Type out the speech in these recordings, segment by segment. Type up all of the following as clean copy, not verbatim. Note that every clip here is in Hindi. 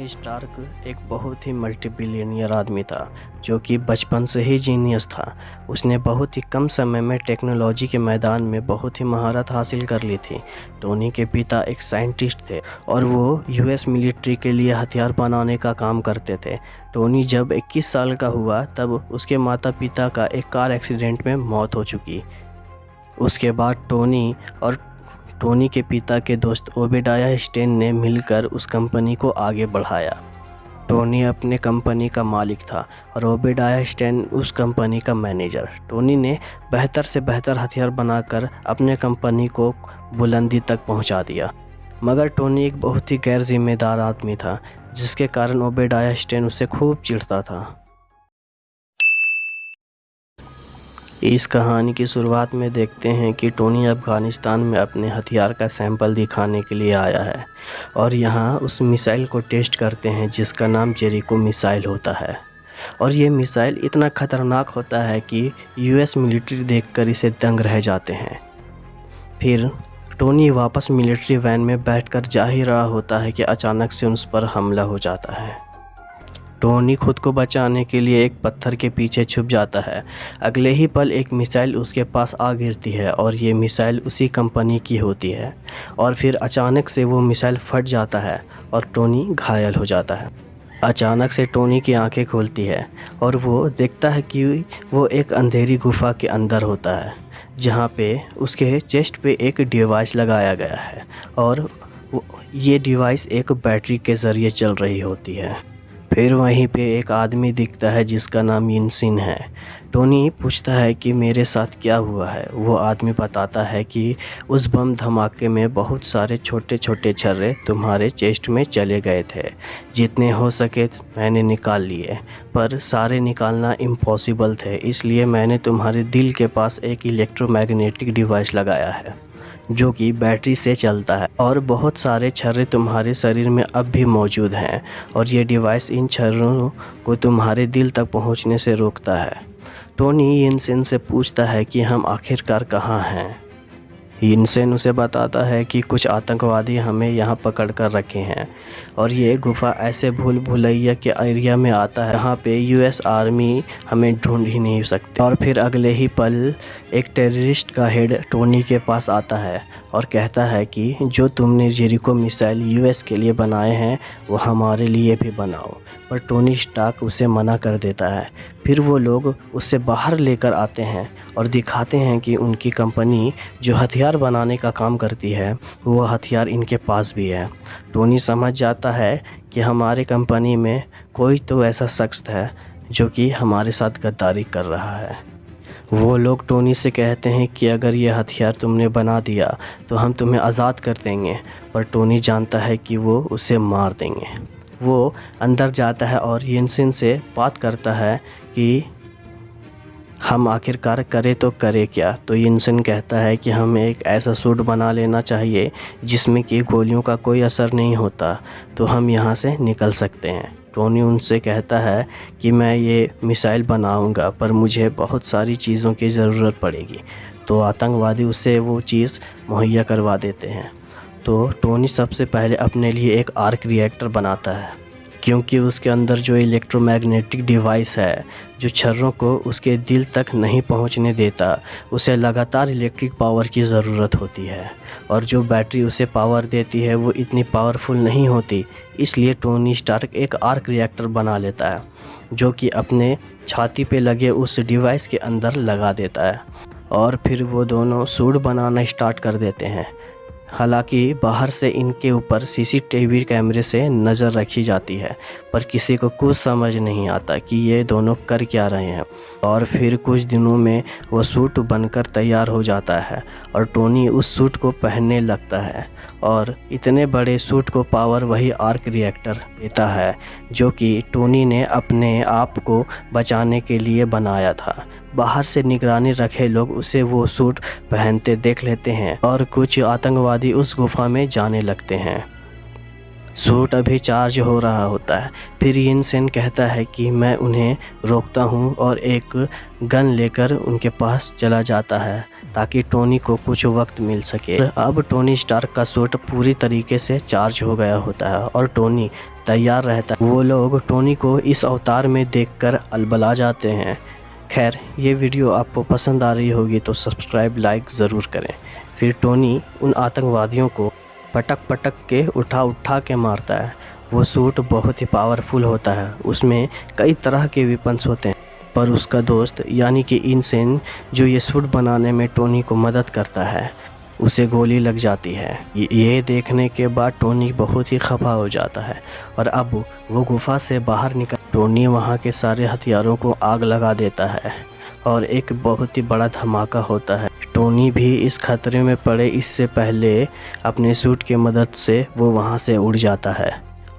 स्टार्क एक बहुत ही मल्टी बिलियनियर आदमी था जो कि बचपन से ही जीनियस था। उसने बहुत ही कम समय में टेक्नोलॉजी के मैदान में बहुत ही महारत हासिल कर ली थी। टोनी के पिता एक साइंटिस्ट थे और वो यूएस मिलिट्री के लिए हथियार बनाने का काम करते थे। टोनी जब 21 साल का हुआ तब उसके माता पिता का एक कार एक्सीडेंट में मौत हो चुकी। उसके बाद टोनी के पिता के दोस्त ओबेडाया स्टेन ने मिलकर उस कंपनी को आगे बढ़ाया। टोनी अपने कंपनी का मालिक था और ओबेडाया स्टेन उस कंपनी का मैनेजर। टोनी ने बेहतर से बेहतर हथियार बनाकर अपने कंपनी को बुलंदी तक पहुंचा दिया, मगर टोनी एक बहुत ही गैर जिम्मेदार आदमी था, जिसके कारण ओबेडाया स्टेन उससे खूब चिढ़ता था। इस कहानी की शुरुआत में देखते हैं कि टोनी अफ़गानिस्तान में अपने हथियार का सैंपल दिखाने के लिए आया है और यहाँ उस मिसाइल को टेस्ट करते हैं जिसका नाम जेरिको मिसाइल होता है। और ये मिसाइल इतना ख़तरनाक होता है कि यूएस मिलिट्री देखकर इसे दंग रह जाते हैं। फिर टोनी वापस मिलिट्री वैन में बैठकर जा ही रहा होता है कि अचानक से उस पर हमला हो जाता है। टोनी खुद को बचाने के लिए एक पत्थर के पीछे छुप जाता है। अगले ही पल एक मिसाइल उसके पास आ गिरती है और ये मिसाइल उसी कंपनी की होती है और फिर अचानक से वो मिसाइल फट जाता है और टोनी घायल हो जाता है। अचानक से टोनी की आंखें खुलती है और वो देखता है कि वो एक अंधेरी गुफा के अंदर होता है, जहाँ पे उसके चेस्ट पे एक डिवाइस लगाया गया है और ये डिवाइस एक बैटरी के ज़रिए चल रही होती है। फिर वहीं पे एक आदमी दिखता है जिसका नाम यिनसिन है। टोनी पूछता है कि मेरे साथ क्या हुआ है। वो आदमी बताता है कि उस बम धमाके में बहुत सारे छोटे छोटे छर्रे तुम्हारे चेस्ट में चले गए थे। जितने हो सके मैंने निकाल लिए, पर सारे निकालना इम्पॉसिबल थे, इसलिए मैंने तुम्हारे दिल के पास एक इलेक्ट्रोमैग्नेटिक डिवाइस लगाया है जो कि बैटरी से चलता है और बहुत सारे छर्रे तुम्हारे शरीर में अब भी मौजूद हैं और ये डिवाइस इन छर्रों को तुम्हारे दिल तक पहुंचने से रोकता है। टोनी यिनसेन से पूछता है कि हम आखिरकार कहाँ हैं। यिनसेन उसे बताता है कि कुछ आतंकवादी हमें यहाँ पकड़ कर रखे हैं और ये गुफा ऐसे भूल भुलैया के एरिया में आता है जहाँ पे यूएस आर्मी हमें ढूंढ ही नहीं सकती। और फिर अगले ही पल एक टेररिस्ट का हेड टोनी के पास आता है और कहता है कि जो तुमने जेरिको मिसाइल यूएस के लिए बनाए हैं वो हमारे लिए भी बनाओ, पर टोनी स्टार्क उसे मना कर देता है। फिर वो लोग उससे बाहर लेकर आते हैं और दिखाते हैं कि उनकी कंपनी जो हथियार बनाने का काम करती है वो हथियार इनके पास भी है। टोनी समझ जाता है कि हमारे कंपनी में कोई तो ऐसा शख्स है जो कि हमारे साथ गद्दारी कर रहा है। वो लोग टोनी से कहते हैं कि अगर ये हथियार तुमने बना दिया तो हम तुम्हें आज़ाद कर देंगे, पर टोनी जानता है कि वो उसे मार देंगे। वो अंदर जाता है और यिनसेन से बात करता है कि हम आखिरकार करें तो करें क्या। तो यिनसेन कहता है कि हमें एक ऐसा सूट बना लेना चाहिए जिसमें कि गोलियों का कोई असर नहीं होता, तो हम यहाँ से निकल सकते हैं। टोनी उनसे कहता है कि मैं ये मिसाइल बनाऊंगा, पर मुझे बहुत सारी चीज़ों की ज़रूरत पड़ेगी। तो आतंकवादी उससे वो चीज़ मुहैया करवा देते हैं। तो टोनी सबसे पहले अपने लिए एक आर्क रिएक्टर बनाता है, क्योंकि उसके अंदर जो इलेक्ट्रोमैग्नेटिक डिवाइस है जो छर्रों को उसके दिल तक नहीं पहुंचने देता, उसे लगातार इलेक्ट्रिक पावर की ज़रूरत होती है और जो बैटरी उसे पावर देती है वो इतनी पावरफुल नहीं होती। इसलिए टोनी स्टार्क एक आर्क रिएक्टर बना लेता है जो कि अपने छाती पे लगे उस डिवाइस के अंदर लगा देता है और फिर वो दोनों सूट बनाना स्टार्ट कर देते हैं। हालांकि बाहर से इनके ऊपर सीसीटीवी कैमरे से नज़र रखी जाती है, पर किसी को कुछ समझ नहीं आता कि ये दोनों कर क्या रहे हैं। और फिर कुछ दिनों में वो सूट बनकर तैयार हो जाता है और टोनी उस सूट को पहनने लगता है और इतने बड़े सूट को पावर वही आर्क रिएक्टर देता है जो कि टोनी ने अपने आप को बचाने के लिए बनाया था। बाहर से निगरानी रखे लोग उसे वो सूट पहनते देख लेते हैं और कुछ आतंकवादी उस गुफा में जाने लगते हैं। सूट अभी चार्ज हो रहा होता है। फिर यिन सेन कहता है कि मैं उन्हें रोकता हूँ और एक गन लेकर उनके पास चला जाता है ताकि टोनी को कुछ वक्त मिल सके। अब टोनी स्टार्क का सूट पूरी तरीके से चार्ज हो गया होता है और टोनी तैयार रहता है। वो लोग टोनी को इस अवतार में देखकर अलबला जाते हैं। खैर, ये वीडियो आपको पसंद आ रही होगी तो सब्सक्राइब लाइक ज़रूर करें। फिर टोनी उन आतंकवादियों को पटक पटक के उठा के मारता है। वो सूट बहुत ही पावरफुल होता है, उसमें कई तरह के वेपन्स होते हैं, पर उसका दोस्त यानी कि यिन सेन जो ये सूट बनाने में टोनी को मदद करता है, उसे गोली लग जाती है। ये देखने के बाद टोनी बहुत ही खफा हो जाता है और अब वो गुफा से बाहर निकल टोनी वहाँ के सारे हथियारों को आग लगा देता है और एक बहुत ही बड़ा धमाका होता है। टोनी भी इस खतरे में पड़े इससे पहले अपने सूट की मदद से वो वहाँ से उड़ जाता है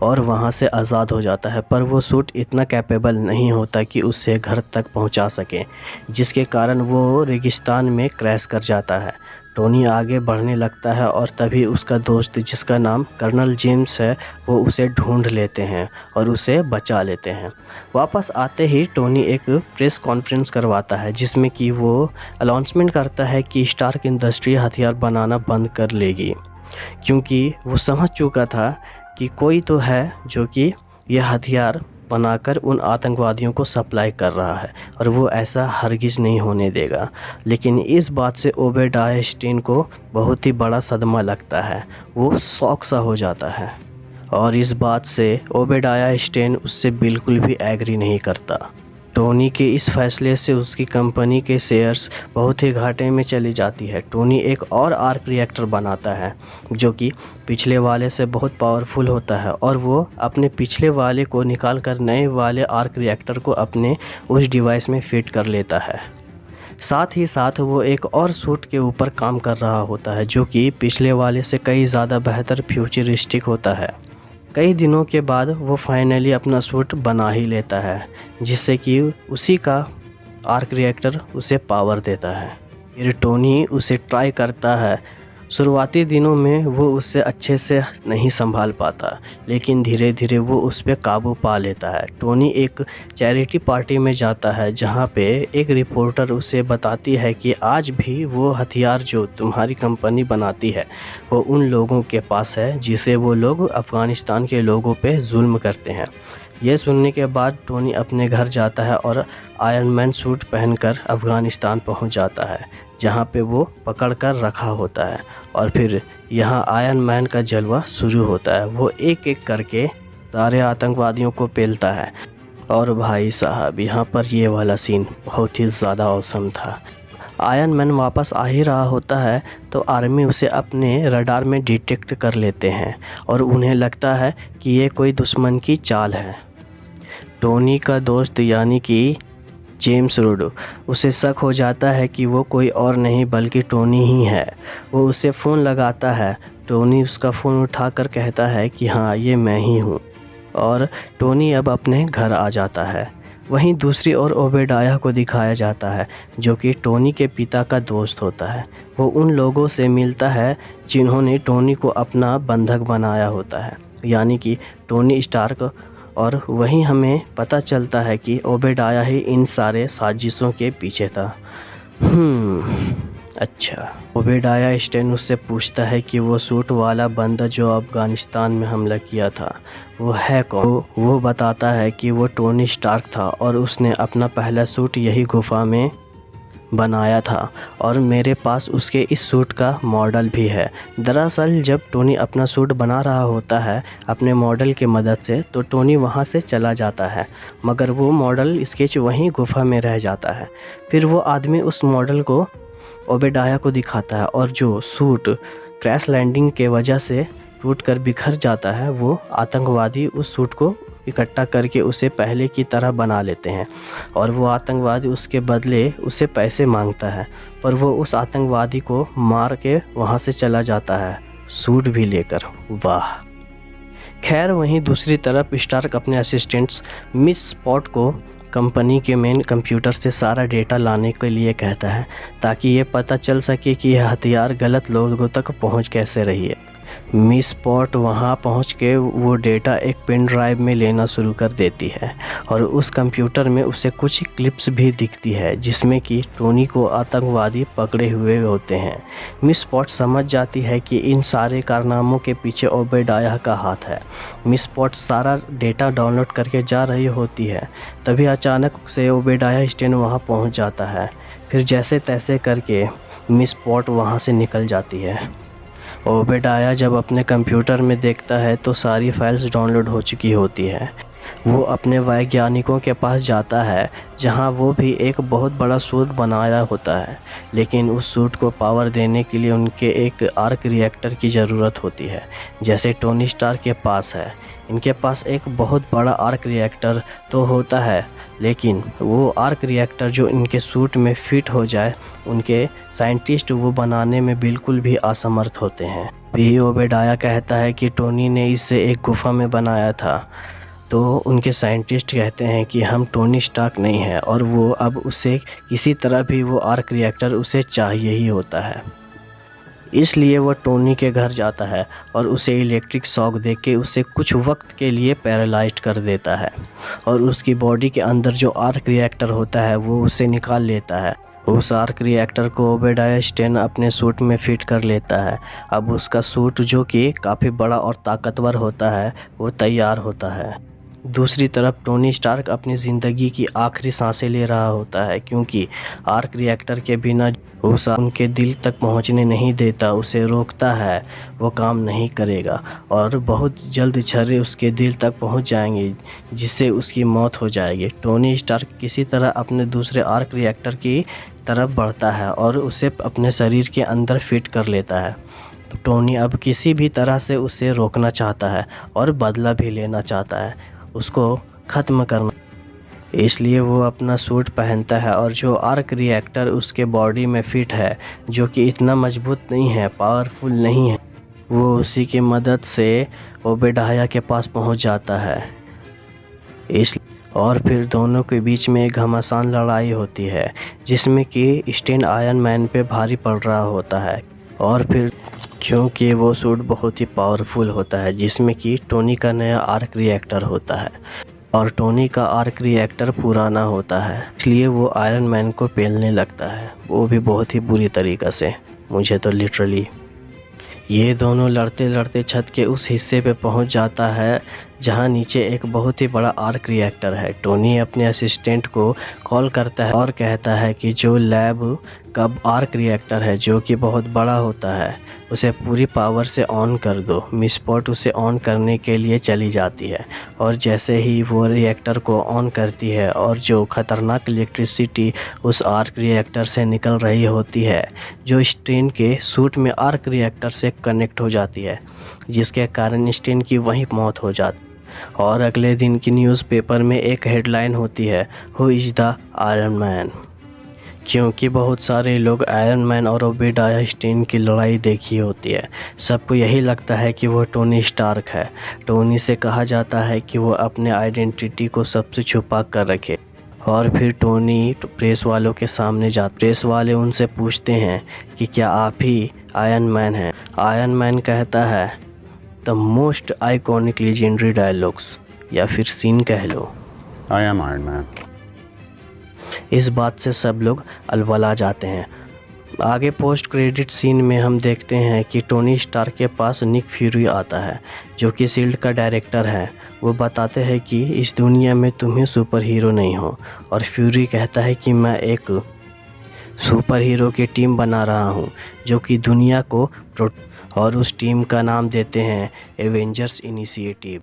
और वहाँ से आज़ाद हो जाता है, पर वो सूट इतना कैपेबल नहीं होता कि उसे घर तक पहुँचा सके, जिसके कारण वो रेगिस्तान में क्रैश कर जाता है। टोनी आगे बढ़ने लगता है और तभी उसका दोस्त जिसका नाम कर्नल जेम्स है वो उसे ढूंढ लेते हैं और उसे बचा लेते हैं। वापस आते ही टोनी एक प्रेस कॉन्फ्रेंस करवाता है जिसमें कि वो अनाउंसमेंट करता है कि स्टार्क इंडस्ट्री हथियार बनाना बंद कर लेगी, क्योंकि वो समझ चुका था कि कोई तो है जो कि यह हथियार बनाकर उन आतंकवादियों को सप्लाई कर रहा है और वो ऐसा हरगिज़ नहीं होने देगा। लेकिन इस बात से ओबेडाया स्टेन को बहुत ही बड़ा सदमा लगता है। वो शॉक सा हो जाता है और इस बात से ओबेडाया स्टेन उससे बिल्कुल भी एग्री नहीं करता। टोनी के इस फैसले से उसकी कंपनी के शेयर्स बहुत ही घाटे में चली जाती है। टोनी एक और आर्क रिएक्टर बनाता है जो कि पिछले वाले से बहुत पावरफुल होता है और वो अपने पिछले वाले को निकाल कर नए वाले आर्क रिएक्टर को अपने उस डिवाइस में फिट कर लेता है। साथ ही साथ वो एक और सूट के ऊपर काम कर रहा होता है जो कि पिछले वाले से कई ज़्यादा बेहतर फ्यूचरिस्टिक होता है। कई दिनों के बाद वो फाइनली अपना सूट बना ही लेता है, जिससे कि उसी का आर्क रिएक्टर उसे पावर देता है। फिर टोनी उसे ट्राई करता है। शुरुआती दिनों में वो उससे अच्छे से नहीं संभाल पाता, लेकिन धीरे धीरे वो उस पर काबू पा लेता है। टोनी एक चैरिटी पार्टी में जाता है जहाँ पे एक रिपोर्टर उसे बताती है कि आज भी वो हथियार जो तुम्हारी कंपनी बनाती है वो उन लोगों के पास है जिसे वो लोग अफ़गानिस्तान के लोगों पे जुल्म करते हैं। यह सुनने के बाद टोनी अपने घर जाता है और आयरन मैन सूट पहनकर अफ़गानिस्तान पहुंच जाता है, जहां पे वो पकड़ कर रखा होता है और फिर यहां आयरन मैन का जलवा शुरू होता है। वो एक एक करके सारे आतंकवादियों को पेलता है और भाई साहब यहाँ पर ये वाला सीन बहुत ही ज़्यादा औसम था। आयरन मैन वापस आ ही रहा होता है तो आर्मी उसे अपने रडार में डिटेक्ट कर लेते हैं और उन्हें लगता है कि ये कोई दुश्मन की चाल है। टोनी का दोस्त यानी कि जेम्स रूड, उसे शक हो जाता है कि वो कोई और नहीं बल्कि टोनी ही है। वो उसे फ़ोन लगाता है। टोनी उसका फ़ोन उठाकर कहता है कि हाँ, ये मैं ही हूँ और टोनी अब अपने घर आ जाता है। वहीं दूसरी ओर ओबेडाया को दिखाया जाता है जो कि टोनी के पिता का दोस्त होता है। वो उन लोगों से मिलता है जिन्होंने टोनी को अपना बंधक बनाया होता है, यानी कि टोनी स्टार्क, और वहीं हमें पता चलता है कि ओबेडाया ही इन सारे साजिशों के पीछे था। अच्छा। ओबेडाया स्टेन उससे पूछता है कि वो सूट वाला बंदा जो अफ़गानिस्तान में हमला किया था वो है कौन। वो बताता है कि वो टोनी स्टार्क था और उसने अपना पहला सूट यही गुफा में बनाया था और मेरे पास उसके इस सूट का मॉडल भी है। दरअसल जब टोनी अपना सूट बना रहा होता है अपने मॉडल की मदद से, तो टोनी वहां से चला जाता है, मगर वो मॉडल स्केच वहीं गुफा में रह जाता है। फिर वो आदमी उस मॉडल को ओबेडाया को दिखाता है और जो सूट क्रैश लैंडिंग के वजह से टूट कर बिखर जाता है, वो आतंकवादी उस सूट को इकट्ठा करके उसे पहले की तरह बना लेते हैं और वो आतंकवादी उसके बदले उसे पैसे मांगता है, पर वो उस आतंकवादी को मार के वहाँ से चला जाता है, सूट भी लेकर। वाह। खैर, वहीं दूसरी तरफ स्टार्क अपने असिस्टेंट्स मिस स्पॉट को कंपनी के मेन कंप्यूटर से सारा डेटा लाने के लिए कहता है ताकि ये पता चल सके कि यह हथियार गलत लोगों तक पहुंच कैसे रही है। मिस स्पॉट वहां पहुंच के वो डेटा एक पेन ड्राइव में लेना शुरू कर देती है और उस कंप्यूटर में उसे कुछ क्लिप्स भी दिखती है जिसमें कि टोनी को आतंकवादी पकड़े हुए होते हैं। मिस स्पॉट समझ जाती है कि इन सारे कारनामों के पीछे ओबेडायह का हाथ है। मिस स्पॉट सारा डेटा डाउनलोड करके जा रही होती है, तभी अचानक से ओबेडायह स्टेन वहां पहुंच जाता है। फिर जैसे तैसे करके मिस स्पॉट वहां से निकल जाती है। ओबेडायह जब अपने कंप्यूटर में देखता है तो सारी फाइल्स डाउनलोड हो चुकी होती है। वो अपने वैज्ञानिकों के पास जाता है जहां वो भी एक बहुत बड़ा सूट बनाया होता है, लेकिन उस सूट को पावर देने के लिए उनके एक आर्क रिएक्टर की ज़रूरत होती है, जैसे टोनी स्टार्क के पास है। इनके पास एक बहुत बड़ा आर्क रिएक्टर तो होता है, लेकिन वो आर्क रिएक्टर जो इनके सूट में फिट हो जाए, उनके साइंटिस्ट वो बनाने में बिल्कुल भी असमर्थ होते हैं। भी ओबेडायह कहता है कि टोनी ने इसे एक गुफा में बनाया था, तो उनके साइंटिस्ट कहते हैं कि हम टोनी स्टार्क नहीं हैं और वो अब उसे किसी तरह भी वो आर्क रिएक्टर उसे चाहिए ही होता है। इसलिए वह टोनी के घर जाता है और उसे इलेक्ट्रिक शॉक देके उसे कुछ वक्त के लिए पैरालाइज्ड कर देता है और उसकी बॉडी के अंदर जो आर्क रिएक्टर होता है वो उसे निकाल लेता है। उस आर्क रिएक्टर को ओबेडायह स्टेन अपने सूट में फिट कर लेता है। अब उसका सूट जो कि काफ़ी बड़ा और ताकतवर होता है वो तैयार होता है। दूसरी तरफ टोनी स्टार्क अपनी ज़िंदगी की आखिरी सांसें ले रहा होता है, क्योंकि आर्क रिएक्टर के बिना उसे उनके दिल तक पहुंचने नहीं देता, उसे रोकता है, वो काम नहीं करेगा और बहुत जल्द छर्रे उसके दिल तक पहुंच जाएंगे जिससे उसकी मौत हो जाएगी। टोनी स्टार्क किसी तरह अपने दूसरे आर्क रिएक्टर की तरफ बढ़ता है और उसे अपने शरीर के अंदर फिट कर लेता है। टोनी अब किसी भी तरह से उसे रोकना चाहता है और बदला भी लेना चाहता है, उसको ख़त्म करना। इसलिए वो अपना सूट पहनता है और जो आर्क रिएक्टर उसके बॉडी में फिट है, जो कि इतना मजबूत नहीं है, पावरफुल नहीं है, वो उसी की मदद से ओबेडायह के पास पहुंच जाता है। और फिर दोनों के बीच में एक घमासान लड़ाई होती है जिसमें कि स्टेन आयरन मैन पे भारी पड़ रहा होता है। और फिर क्योंकि वो सूट बहुत ही पावरफुल होता है जिसमें कि टोनी का नया आर्क रिएक्टर होता है और टोनी का आर्क रिएक्टर पुराना होता है, इसलिए वो आयरन मैन को पेलने लगता है, वो भी बहुत ही बुरी तरीक़ा से, मुझे तो लिटरली। ये दोनों लड़ते लड़ते छत के उस हिस्से पे पहुंच जाता है जहां नीचे एक बहुत ही बड़ा आर्क रिएक्टर है। टोनी अपने असिस्टेंट को कॉल करता है और कहता है कि जो लैब का आर्क रिएक्टर है, जो कि बहुत बड़ा होता है, उसे पूरी पावर से ऑन कर दो। मिस स्पॉट उसे ऑन करने के लिए चली जाती है और जैसे ही वो रिएक्टर को ऑन करती है और जो ख़तरनाक इलेक्ट्रिसिटी उस आर्क रिएक्टर से निकल रही होती है, जो स्टेन के सूट में आर्क रिएक्टर से कनेक्ट हो जाती है, जिसके कारण स्टेन की वहीं मौत हो जाती है। और अगले दिन की न्यूज़पेपर में एक हेडलाइन होती है, who is the iron man, क्योंकि बहुत सारे लोग आयरन मैन और ओबेडायह स्टेन की लड़ाई देखी होती है। सबको यही लगता है कि वो टोनी स्टार्क है। टोनी से कहा जाता है कि वो अपने आइडेंटिटी को सबसे छुपा कर रखे और फिर टोनी प्रेस वालों के सामने जाते। प्रेस वाले उनसे पूछते हैं कि क्या आप ही आयरन मैन हैं। आयरन मैन कहता है the most iconic legendary dialogues, या फिर सीन कह लो, आई एम आयरन मैन। इस बात से सब लोग अलबला जाते हैं। आगे पोस्ट क्रेडिट सीन में हम देखते हैं कि टोनी स्टार्क के पास निक फ्यूरी आता है, जो कि शील्ड का डायरेक्टर है। वो बताते हैं कि इस दुनिया में तुम ही सुपर हीरो नहीं हो, और फ्यूरी कहता है कि मैं एक सुपर हीरो की टीम बना रहा हूँ जो कि दुनिया को और उस टीम का नाम देते हैं एवेंजर्स इनिशिएटिव।